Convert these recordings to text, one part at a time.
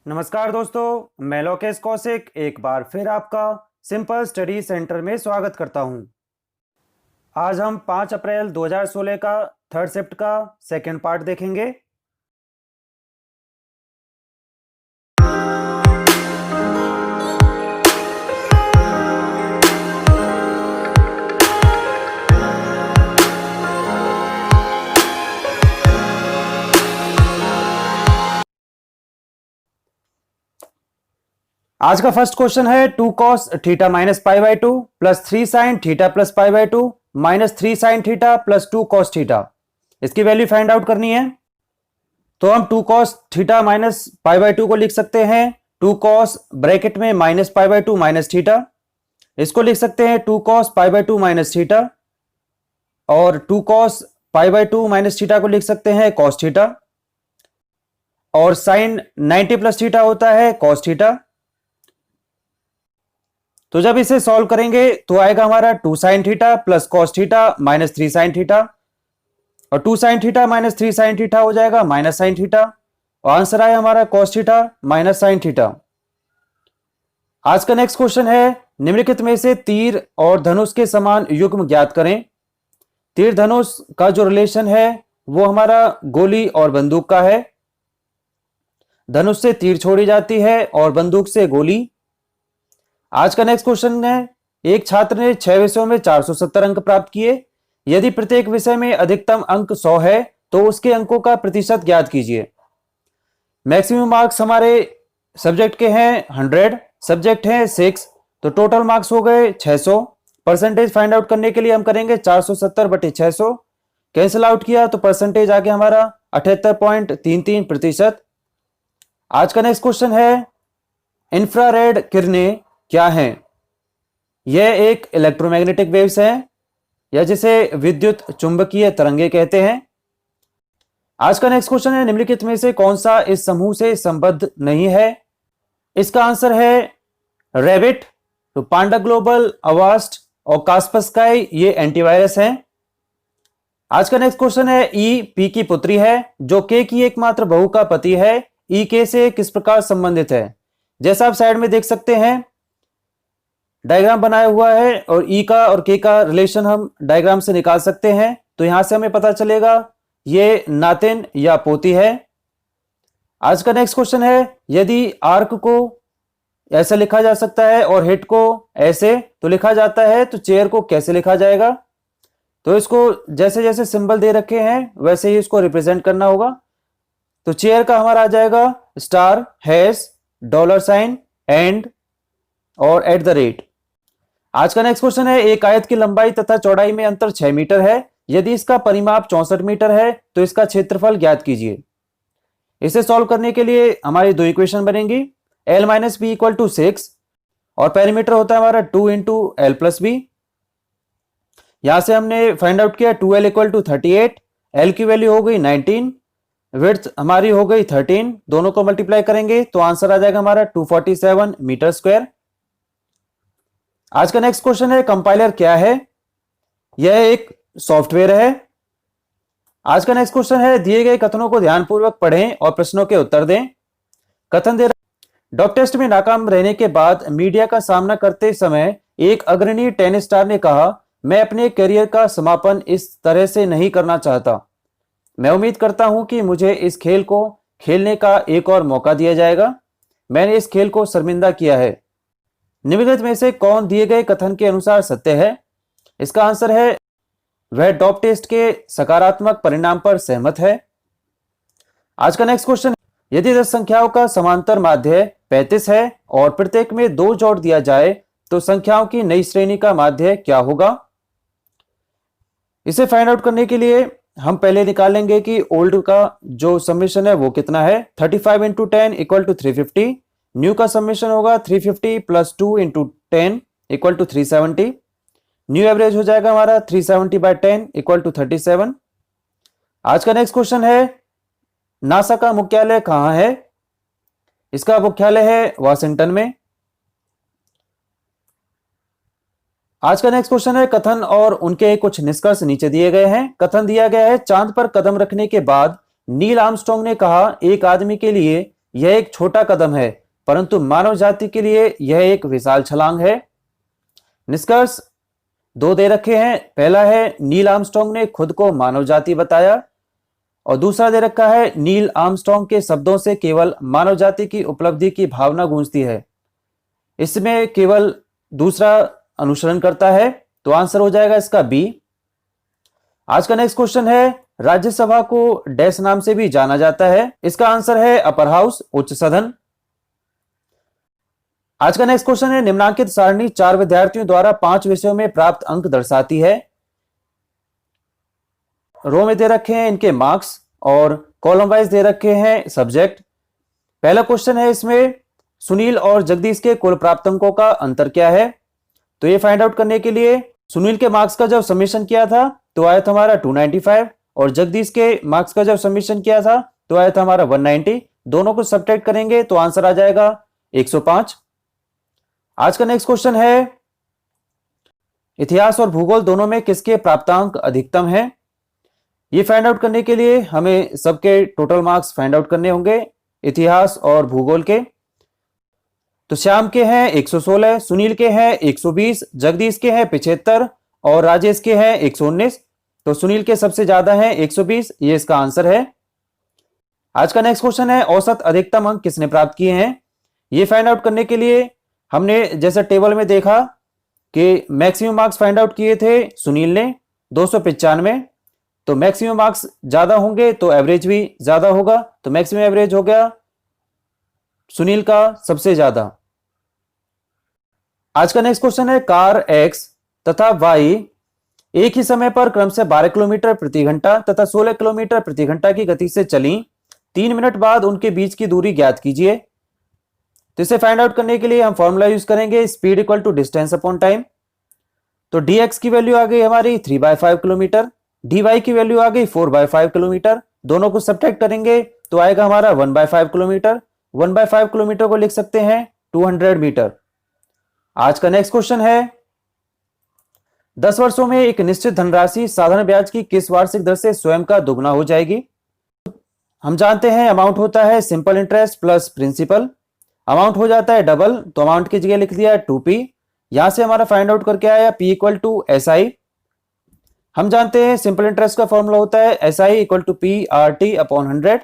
नमस्कार दोस्तों, मैं लोकेश कौशिक एक बार फिर आपका सिंपल स्टडी सेंटर में स्वागत करता हूं। आज हम 5 अप्रैल 2016 का थर्ड शिफ्ट का सेकंड पार्ट देखेंगे। आज का फर्स्ट क्वेश्चन है 2 cos theta minus pi by 2 plus 3 sine theta plus pi by 2 minus 3 sine theta plus 2 cos theta. इसकी वैल्यू फाइंड आउट करनी है। तो हम 2 cos theta minus pi by 2 को लिख सकते हैं 2 cos ब्रैकेट में minus pi by 2 minus theta. इसको लिख सकते हैं 2 cos pi by 2 minus theta, और 2 cos pi by 2 minus theta को लिख सकते हैं cos थीटा, और साइन 90 प्लस थीटा होता है cos थीटा। तो जब इसे सॉल्व करेंगे तो आएगा हमारा 2 sine theta plus cos theta minus 3 sine theta, और 2 sine theta minus 3 sine theta हो जाएगा माइनस साइन थीटा, और आंसर आया हमारा cos theta minus sine theta. आज का नेक्स्ट क्वेश्चन है निम्नलिखित में से तीर और धनुष के समान युग्म ज्ञात करें। तीर धनुष का जो रिलेशन है वो हमारा गोली और बंदूक का है। धनुष से तीर छोड़ी जाती है और बंदूक से गोली। आज का नेक्स्ट क्वेश्चन है एक छात्र ने 6 विषयों में 470 अंक प्राप्त किए। यदि प्रत्येक विषय में अधिकतम अंक 100 है तो उसके अंकों का प्रतिशत ज्ञात कीजिए। मैक्सिमम मार्क्स हमारे सब्जेक्ट के हैं 100, सब्जेक्ट हैं 6, तो टोटल मार्क्स हो गए 600। परसेंटेज फाइंड आउट करने के लिए हम करेंगे 470/600, कैंसिल आउट किया तो परसेंटेज आ गया हमारा 78.33%। आज का नेक्स्ट क्वेश्चन है इंफ्रारेड किरणें क्या हैं। यह एक इलेक्ट्रोमैग्नेटिक वेव्स है, या जिसे विद्युत चुंबकीय तरंगे कहते हैं। आज का नेक्स्ट क्वेश्चन है निम्नलिखित में से कौन सा इस समूह से संबद्ध नहीं है। इसका आंसर है रैबिट। तो पांडा ग्लोबल, अवास्ट और कास्पस्काई ये एंटीवायरस हैं। आज का नेक्स्ट क्वेश्चन है ई पी की पुत्री है जो के की एकमात्र बहू का पति है। ई के से किस प्रकार संबंधित है। जैसा आप साइड में देख सकते हैं डायग्राम बनाया हुआ है, और ई का और के का रिलेशन हम डायग्राम से निकाल सकते हैं। तो यहां से हमें पता चलेगा ये नातिन या पोती है। आज का नेक्स्ट क्वेश्चन है यदि आर्क को ऐसे लिखा जा सकता है और हेड को ऐसे तो लिखा जाता है, तो चेयर को कैसे लिखा जाएगा। तो इसको जैसे जैसे सिंबल दे रखे हैं वैसे ही इसको रिप्रेजेंट करना होगा। तो चेयर का हमारा आ जाएगा star, hash, dollar sign, and और एट द रेट। आज का नेक्स्ट क्वेश्चन है एक आयत की लंबाई तथा चौड़ाई में अंतर 6 मीटर है। यदि इसका परिमाप 64 मीटर है तो इसका क्षेत्रफल ज्ञात कीजिए। इसे सॉल्व करने के लिए हमारी दो इक्वेशन बनेंगी। l minus B equal to 6, और पेरीमीटर होता है हमारा 2 इंटू एल प्लस बी। यहां से हमने फाइंड आउट किया 2l इक्वल टू 38, l की वैल्यू हो गई 19, विड्थ हमारी हो गई 13। दोनों को मल्टीप्लाई करेंगे तो आंसर आ जाएगा हमारा 247 मीटर स्क्वायर। आज का नेक्स्ट क्वेश्चन है कंपाइलर क्या है। यह एक सॉफ्टवेयर है। आज का नेक्स्ट क्वेश्चन है दिए गए कथनों को ध्यानपूर्वक पढ़ें और प्रश्नों के उत्तर दें। कथन दे डॉग टेस्ट में नाकाम रहने के बाद मीडिया का सामना करते समय एक अग्रणी टेनिस स्टार ने कहा, मैं अपने करियर का समापन इस तरह से नहीं करना चाहता। मैं उम्मीद करता हूं कि मुझे इस खेल को खेलने का एक और मौका दिया जाएगा। मैंने इस खेल को शर्मिंदा किया है। निम्नलिखित में से कौन दिए गए कथन के अनुसार सत्य है। इसका आंसर है वह डॉग टेस्ट के सकारात्मक परिणाम पर सहमत है। आज का नेक्स्ट क्वेश्चन, यदि 10 संख्याओं का समांतर माध्य 35 है और प्रत्येक में 2 जोड़ दिया जाए तो संख्याओं की नई श्रेणी का माध्य क्या होगा। इसे फाइंड आउट करने के लिए हम पहले निकालेंगे कि ओल्ड का जो समेशन है वो कितना है। 35 इंटू 10 इक्वल टू 350। न्यू का समेशन होगा 350 plus 2 into 10 equal to 370। New average हो जाएगा हमारा 370/10 इक्वल टू 37। आज का नेक्स्ट क्वेश्चन है नासा का मुख्यालय कहां है। इसका मुख्यालय है वाशिंगटन में। आज का नेक्स्ट क्वेश्चन है कथन और उनके कुछ निष्कर्ष नीचे दिए गए हैं। कथन दिया गया है चांद पर कदम रखने के बाद नील आर्मस्ट्रांग ने कहा, एक आदमी के लिए यह एक छोटा कदम है, परंतु मानव जाति के लिए यह एक विशाल छलांग है। निष्कर्ष दो दे रखे हैं। पहला है नील आर्मस्ट्रांग ने खुद को मानव जाति बताया, और दूसरा दे रखा है नील आर्मस्ट्रांग के शब्दों से केवल मानव जाति की उपलब्धि की भावना गूंजती है। इसमें केवल दूसरा अनुसरण करता है, तो आंसर हो जाएगा इसका बी। आज का नेक्स्ट क्वेश्चन है, राज्यसभा को डैश नाम से भी जाना जाता है। इसका आंसर है अपर हाउस, उच्च सदन। आज का नेक्स्ट क्वेश्चन है, निम्नांकित सारणी 4 विद्यार्थियों द्वारा 5 विषयों में प्राप्त अंक दर्शाती है। रो में दे रखे हैं इनके मार्क्स और कॉलम वाइज दे रखे हैं सब्जेक्ट। पहला क्वेश्चन है इसमें, सुनील और जगदीश के कुल प्राप्त अंकों का अंतर क्या है। तो ये फाइंड आउट करने के लिए सुनील के मार्क्स का जब समीशन किया था तो आया था हमारा 295, और जगदीश के मार्क्स का जब समीशन किया था तो आया था हमारा 190। दोनों को सब्ट्रैक्ट करेंगे तो आंसर आ जाएगा 105। आज का नेक्स्ट क्वेश्चन है, इतिहास और भूगोल दोनों में किसके प्राप्तांक अधिकतम है। ये फाइंड आउट करने के लिए हमें सबके टोटल मार्क्स फाइंड आउट करने होंगे इतिहास और भूगोल के। तो श्याम के हैं 116, सुनील के हैं 120, जगदीश के हैं 75 और राजेश के हैं 119। तो सुनील के सबसे ज्यादा हैं 120, ये इसका आंसर है। आज का नेक्स्ट क्वेश्चन है, औसत अधिकतम अंक किसने प्राप्त किए हैं। ये फाइंड आउट करने के लिए हमने जैसा टेबल में देखा कि मैक्सिमम मार्क्स फाइंड आउट किए थे सुनील ने 295, तो मैक्सिमम मार्क्स ज्यादा होंगे तो एवरेज भी ज्यादा होगा, तो मैक्सिमम एवरेज हो गया सुनील का सबसे ज्यादा। आज का नेक्स्ट क्वेश्चन है, कार एक्स तथा वाई एक ही समय पर क्रम से 12 किलोमीटर प्रति घंटा तथा 16 किलोमीटर प्रति घंटा की गति से चली। 3 मिनट बाद उनके बीच की दूरी ज्ञात कीजिए। तो इसे फाइंड आउट करने के लिए हम फॉर्मूला यूज करेंगे, speed equal to distance upon time. तो dx की वैल्यू आ गई हमारी 3/5 किलोमीटर, dy की वैल्यू आ गई 4/5 किलोमीटर। दोनों को सब्ट्रैक्ट करेंगे तो आएगा हमारा 1/5 किलोमीटर। 1/5 किलोमीटर को लिख सकते हैं 200 मीटर। आज का नेक्स्ट क्वेश्चन है, 10 वर्षों में एक निश्चित धनराशि साधारण ब्याज की किस वार्षिक दर से स्वयं का दुगना हो जाएगी। हम जानते हैं अमाउंट होता है simple interest plus principal. Amount हो जाता है डबल, तो अमाउंट की जगह लिख दिया 2p। यहां से हमारा फाइंड आउट करके आया p इक्वल टू SI। हम जानते हैं सिंपल इंटरेस्ट का फॉर्मूला होता है SI equal to PRT upon 100।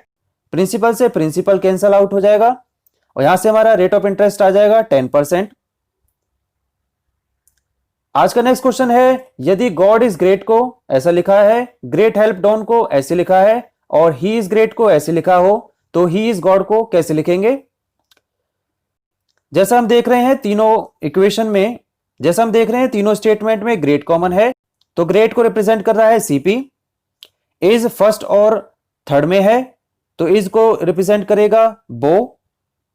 Principal से प्रिंसिपल कैंसल आउट हो जाएगा और यहां से हमारा रेट ऑफ इंटरेस्ट आ जाएगा 10%। आज का नेक्स्ट क्वेश्चन है, यदि गॉड इज ग्रेट को ऐसा लिखा है, ग्रेट हेल्प डॉन को ऐसे लिखा है और ही इज ग्रेट को ऐसे लिखा हो, तो ही इज गॉड को कैसे लिखेंगे। जैसा हम देख रहे हैं तीनों स्टेटमेंट में ग्रेट कॉमन है, तो ग्रेट को रिप्रेजेंट कर रहा है CP। इज फर्स्ट और थर्ड में है, तो इज को रिप्रेजेंट करेगा बो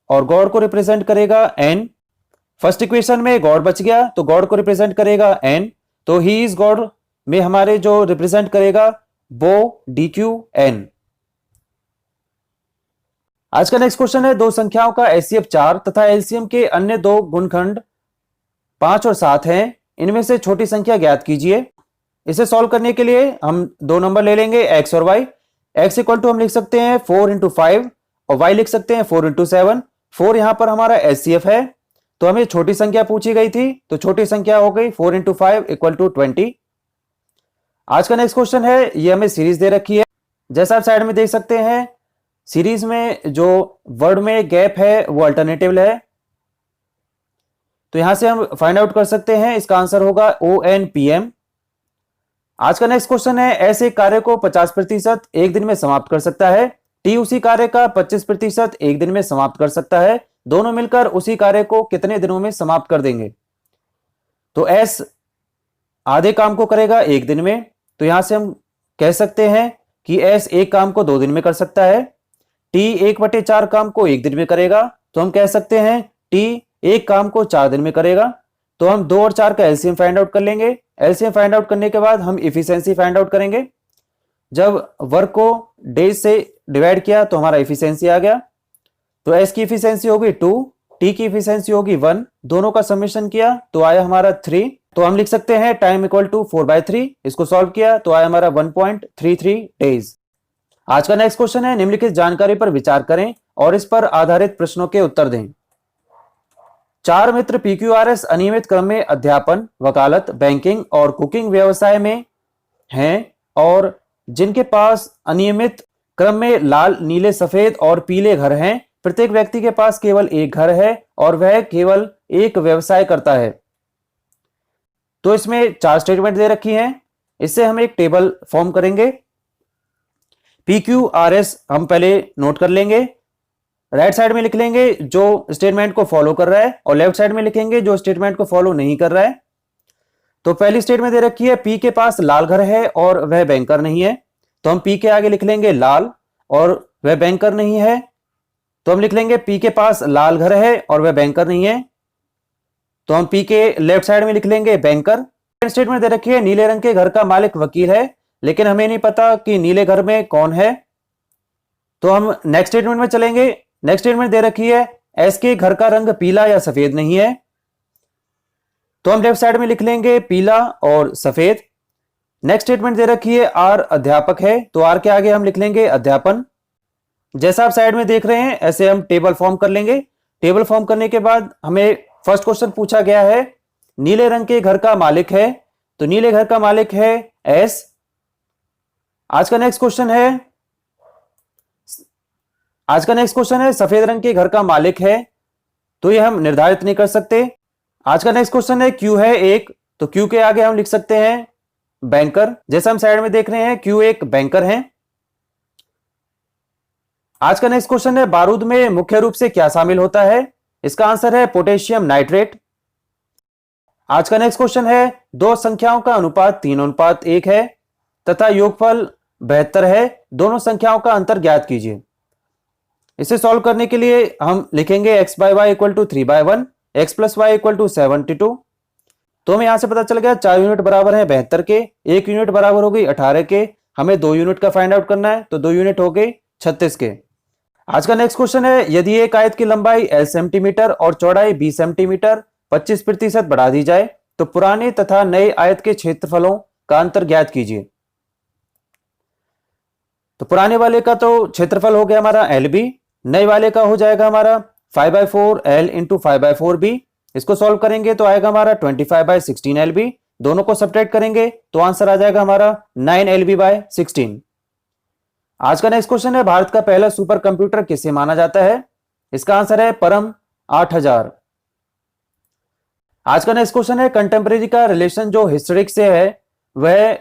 और गॉड को रिप्रेजेंट करेगा N। फर्स्ट इक्वेशन में गॉड बच गया तो गॉड को रिप्रेजेंट करेगा N, तो ही इज गॉड में हमारे जो रिप्रेजेंट करेगा बो DQN। आज का नेक्स्ट क्वेश्चन है, दो संख्याओं का HCF 4 तथा LCM के अन्य दो गुणखंड 5 और 7 हैं, इनमें से छोटी संख्या ज्ञात कीजिए। इसे सॉल्व करने के लिए हम दो नंबर ले लेंगे x और y। x इक्वल टू हम लिख सकते हैं 4 × 5 और y लिख सकते हैं 4 × 7। 4 यहां पर हमारा HCF है, तो हमें छोटी संख्या पूछी गई थी, तो छोटी संख्या हो गई 4 × 5 इक्वल टू 20। आज का नेक्स्ट क्वेश्चन है, ये हमें सीरीज दे रखी है। जैसा आप साइड में देख सकते हैं, सीरीज में जो वर्ड में गैप है वो अल्टरनेटिव है, तो यहां से हम फाइंड आउट कर सकते हैं। इसका आंसर होगा ONPM। आज का नेक्स्ट क्वेश्चन है, ऐसे कार्य को 50% एक दिन में समाप्त कर सकता है, T उसी कार्य का 25% एक दिन में समाप्त कर सकता है, दोनों मिलकर उसी कार्य को कितने दिनों में समाप्त कर देंगे। तो S आधे काम को करेगा एक दिन में, तो यहां से हम कह सकते हैं कि S एक काम को 2 दिन में कर सकता है। T 1/4 काम को एक दिन में करेगा, तो हम कह सकते हैं T एक काम को 4 दिन में करेगा। तो हम 2 और 4 का एलसीएम फाइंड आउट कर लेंगे। एलसीएम फाइंड आउट करने के बाद हम इफिशियंसी फाइंड आउट करेंगे। जब वर्क को डेज से डिवाइड किया तो हमारा इफिशियंसी आ गया। तो एस की इफिशियंसी होगी 2, टी की इफिशियंसी होगी 1, दोनों का समेशन किया तो आया हमारा 3। तो हम लिख सकते हैं टाइम इक्वल टू 4/3। इसको सॉल्व किया तो आया हमारा 1.33 डेज। आज का नेक्स्ट क्वेश्चन है, निम्नलिखित जानकारी पर विचार करें और इस पर आधारित प्रश्नों के उत्तर दें। 4 मित्र PQRS अनियमित क्रम में अध्यापन, वकालत, बैंकिंग और कुकिंग व्यवसाय में हैं और जिनके पास अनियमित क्रम में लाल, नीले, सफेद और पीले घर हैं। प्रत्येक व्यक्ति के पास केवल एक घर है और वह केवल एक व्यवसाय करता है। तो इसमें 4 स्टेटमेंट दे रखी हैं। इससे हम एक टेबल फॉर्म करेंगे। PQRS हम पहले नोट कर लेंगे। राइट साइड में लिख लेंगे जो स्टेटमेंट को फॉलो कर रहा है और लेफ्ट साइड में लिखेंगे जो स्टेटमेंट को फॉलो नहीं कर रहा है। तो पहली स्टेटमेंट दे रखी है, पी के पास लाल घर है और वह बैंकर नहीं है। तो हम पी के आगे लिख लेंगे लाल और वह बैंकर नहीं है। तो हम लिख लेंगे पी के पास लाल घर है और वह बैंकर नहीं है। तो हम पी के लेफ्ट साइड में लिख लेंगे बैंकर। स्टेटमेंट दे रखी है, नीले रंग के घर का मालिक वकील है, लेकिन हमें नहीं पता कि नीले घर में कौन है। तो हम नेक्स्ट स्टेटमेंट में चलेंगे। नेक्स्ट स्टेटमेंट दे रखी है, एस के घर का रंग पीला या सफेद नहीं है। तो हम लेफ्ट साइड में लिख लेंगे पीला और सफेद। नेक्स्ट स्टेटमेंट दे रखी है, आर अध्यापक है, तो आर के आगे हम लिख लेंगे अध्यापन। जैसा आप साइड में देख रहे हैं ऐसे हम टेबल फॉर्म कर लेंगे। टेबल फॉर्म करने के बाद हमें फर्स्ट क्वेश्चन पूछा गया है, नीले रंग के घर का मालिक है, तो नीले घर का मालिक है एस। आज का नेक्स्ट क्वेश्चन है सफेद रंग के घर का मालिक है, तो ये हम निर्धारित नहीं कर सकते। आज का नेक्स्ट क्वेश्चन है क्यू है एक, तो क्यू के आगे हम लिख सकते हैं बैंकर। जैसा हम साइड में देख रहे हैं क्यू एक बैंकर है। आज का नेक्स्ट क्वेश्चन है, बारूद में मुख्य रूप से क्या शामिल होता है? इसका आंसर है पोटेशियम नाइट्रेट। आज का नेक्स्ट क्वेश्चन है, दो संख्याओं का अनुपात 3:1 है तथा योगफल 72 है, दोनों संख्याओं का अंतर ज्ञात कीजिए। इसे सॉल्व करने के लिए हम लिखेंगे x/y = 3/1, x + y = 72। तो हमें यहां से पता चल गया 4 यूनिट बराबर है 72 के, 1 यूनिट बराबर हो गई 18 के। हमें 2 यूनिट का फाइंड आउट करना है, तो 2 यूनिट हो गई 36 के। आज का नेक्स्ट क्वेश्चन है, यदि एक आयत की लंबाई L सेंटीमीटर और चौड़ाई 20 सेंटीमीटर 25% बढ़ा दी जाए तो पुराने तथा नए आयत के क्षेत्रफलों का अंतर ज्ञात कीजिए। तो पुराने वाले का तो क्षेत्रफल हो गया हमारा LB, नए वाले का हो जाएगा हमारा 5/4 L × 5/4B। इसको सॉल्व करेंगे तो आएगा हमारा 25/16 LB। दोनों को सब्ट्रैक्ट करेंगे तो आंसर आ जाएगा हमारा 9 LB/16। आज का नेक्स्ट क्वेश्चन है, भारत का पहला सुपर कंप्यूटर किसे माना जाता है? इसका आंसर है परम 8000। आज का नेक्स्ट क्वेश्चन है, कंटेम्परेरी का रिलेशन जो हिस्टोरिक से है वह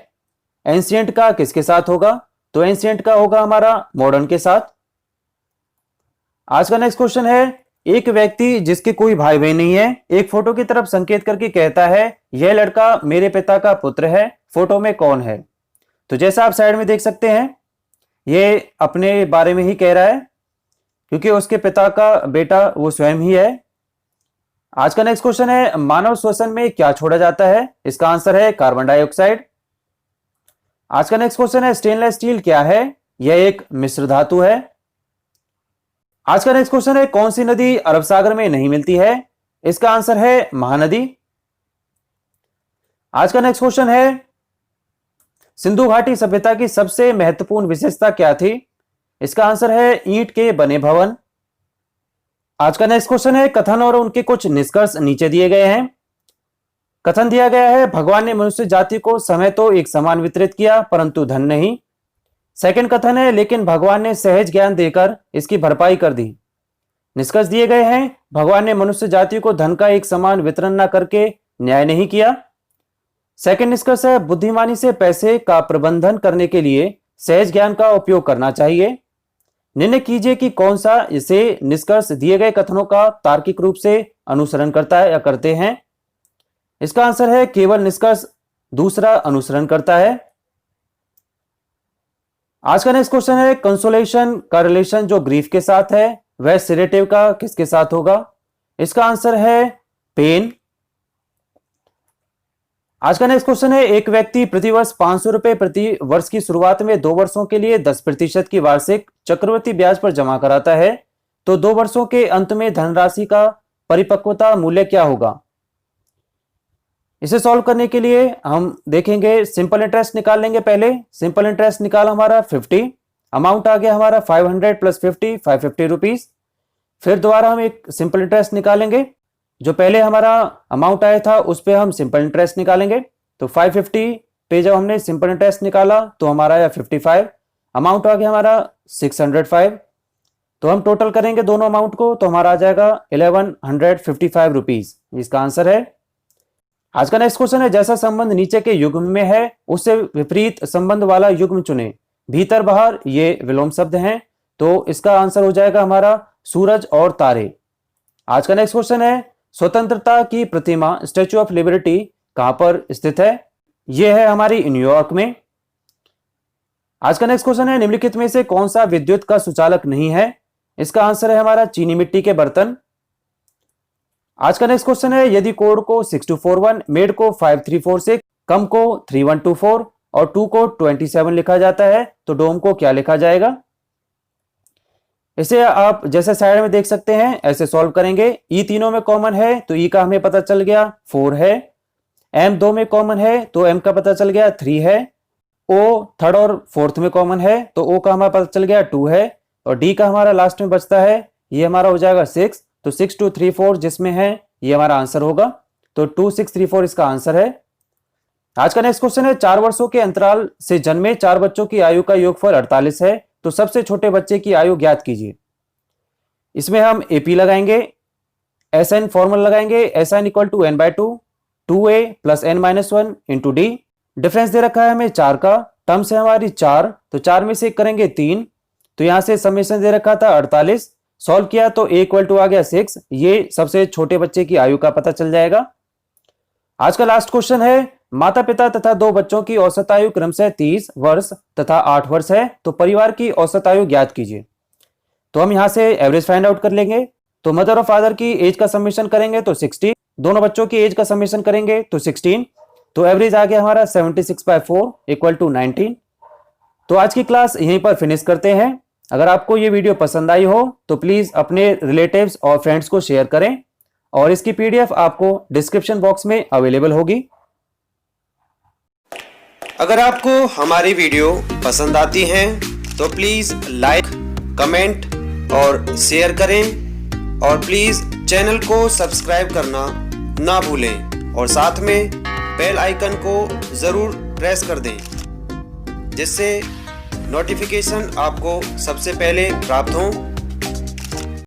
एंशिएंट का किसके साथ होगा? तो एंशिएंट का होगा हमारा मॉडर्न के साथ। आज का नेक्स्ट क्वेश्चन है, एक व्यक्ति जिसके कोई भाई बहन नहीं है एक फोटो की तरफ संकेत करके कहता है यह लड़का मेरे पिता का पुत्र है, फोटो में कौन है? तो जैसा आप साइड में देख सकते हैं ये अपने बारे में ही कह रहा है क्योंकि उसके पिता का बेटा वो स्वयं ही है। आज का नेक्स्ट क्वेश्चन है, मानव श्वसन में क्या छोड़ा जाता है? इसका आंसर है कार्बन डाइऑक्साइड। आज का नेक्स्ट क्वेश्चन है, स्टेनलेस स्टील क्या है? यह एक मिश्र धातु है। आज का नेक्स्ट क्वेश्चन है, कौन सी नदी अरब सागर में नहीं मिलती है? इसका आंसर है महानदी। आज का नेक्स्ट क्वेश्चन है, सिंधु घाटी सभ्यता की सबसे महत्वपूर्ण विशेषता क्या थी? इसका आंसर है ईंट के बने भवन। आज का नेक्स्ट क्वेश्चन है, कथन और उनके कुछ निष्कर्ष नीचे दिए गए हैं। कथन दिया गया है, भगवान ने मनुष्य जाति को समय तो एक समान वितरित किया परंतु धन नहीं। सेकंड कथन है, लेकिन भगवान ने सहज ज्ञान देकर इसकी भरपाई कर दी। निष्कर्ष दिए गए हैं, भगवान ने मनुष्य जाति को धन का एक समान वितरण न करके न्याय नहीं किया। सेकंड निष्कर्ष है, बुद्धिमानी से पैसे का प्रबंधन करने के लिए सहज ज्ञान का उपयोग करना चाहिए। निर्णय कीजिए कि कौन सा इसे निष्कर्ष दिए गए कथनों का तार्किक रूप से अनुसरण करता है या करते हैं। इसका आंसर है केवल निष्कर्ष दूसरा अनुसरण करता है। आज का नेक्स्ट क्वेश्चन है, कंसोलेशन का रिलेशन जो ग्रीफ के साथ है वह सेडेटिव का किसके साथ होगा? इसका आंसर है पेन। आज का नेक्स्ट क्वेश्चन है, एक व्यक्ति प्रतिवर्ष 500 रुपए प्रति वर्ष की शुरुआत में 2 वर्षों के लिए 10% की वार्षिक चक्रवृद्धि ब्याज पर जमा कराता है, तो 2 वर्षों के अंत में धनराशि का परिपक्वता मूल्य क्या होगा? इसे सॉल्व करने के लिए हम देखेंगे सिंपल इंटरेस्ट निकाल लेंगे। पहले सिंपल इंटरेस्ट निकाल हमारा 50, अमाउंट आ गया हमारा 500 प्लस 50, 550 रुपीज। फिर दोबारा हम एक सिंपल इंटरेस्ट निकालेंगे। जो पहले हमारा अमाउंट आया था उस पर हम सिंपल इंटरेस्ट निकालेंगे। तो 550 पे जब हमने सिंपल इंटरेस्ट निकाला तो हमारा आया 55, अमाउंट आ गया हमारा 605। तो हम टोटल करेंगे दोनों अमाउंट को तो हमारा आ जाएगा 1155 रुपीज। इसका आंसर है। आज का नेक्स्ट क्वेश्चन है, जैसा संबंध नीचे के युग्म में है उससे विपरीत संबंध वाला युग्म चुने। भीतर बाहर ये विलोम शब्द हैं, तो इसका आंसर हो जाएगा हमारा सूरज और तारे। आज का नेक्स्ट क्वेश्चन है, स्वतंत्रता की प्रतिमा स्टैच्यू ऑफ लिबर्टी कहां पर स्थित है? यह है हमारी न्यूयॉर्क में। आज का नेक्स्ट क्वेश्चन है, निम्नलिखित में से कौन सा विद्युत का सुचालक नहीं है? इसका आंसर है हमारा चीनी मिट्टी के बर्तन। आज का नेक्स्ट क्वेश्चन है, यदि कोड को 6241, मेड को 5346, कम को 3124 और 2 को 27 लिखा जाता है तो डोम को क्या लिखा जाएगा? इसे आप जैसे साइड में देख सकते हैं ऐसे सॉल्व करेंगे। ई तीनों में कॉमन है तो ई का हमें पता चल गया 4 है। एम 2 में कॉमन है तो एम का पता चल गया 3 है। ओ थर्ड और फोर्थ में कॉमन है तो ओ का हमारा पता चल गया 2 है। और डी का हमारा लास्ट में बचता है, ये हमारा हो जाएगा 6। तो 6234 जिसमें है ये हमारा आंसर होगा। तो 2634 इसका आंसर है। आज का नेक्स्ट क्वेश्चन है, 4 वर्षों के अंतराल से जन्मे 4 बच्चों की आयु का योगफल 48 है, तो सबसे छोटे बच्चे की आयु ज्ञात कीजिए। इसमें हम एपी लगाएंगे, एस एन फॉर्मूला लगाएंगे, S N equal to n/2, 2a plus n-1 into D. Difference दे रखा है हमें 4 का, टर्म्स है हमारी 4, तो 4 में से करेंगे 3। तो यहां से समेशन दे रखा था 48, सॉल्व किया तो a इक्वल टू आ गया 6। ये सबसे छोटे बच्चे की आयु का पता चल जाएगा। आज का लास्ट क्वेश्चन है, माता पिता तथा 2 बच्चों की औसत आयु क्रमशः 30 वर्ष तथा 8 वर्ष है, तो परिवार की औसत आयु ज्ञात कीजिए। तो हम यहां से एवरेज फाइंड आउट कर लेंगे। तो मदर और फादर की एज का समेशन करेंगे तो 60, दोनों बच्चों की एज का समेशन करेंगे तो 16, तो एवरेज आ गया हमारा 76/4 इक्वल टू 19। तो आज की क्लास यहीं पर फिनिश करते हैं। अगर आपको ये वीडियो पसंद आई हो तो प्लीज अपने रिलेटिव्स और फ्रेंड्स को शेयर करें और इसकी पीडीएफ आपको डिस्क्रिप्शन बॉक्स में अवेलेबल होगी। अगर आपको हमारी वीडियो पसंद आती हैं तो प्लीज़ लाइक, कमेंट और शेयर करें और प्लीज़ चैनल को सब्सक्राइब करना ना भूलें और साथ में बेल आइकन को ज़रूर प्रेस कर दें जिससे नोटिफिकेशन आपको सबसे पहले प्राप्त हो।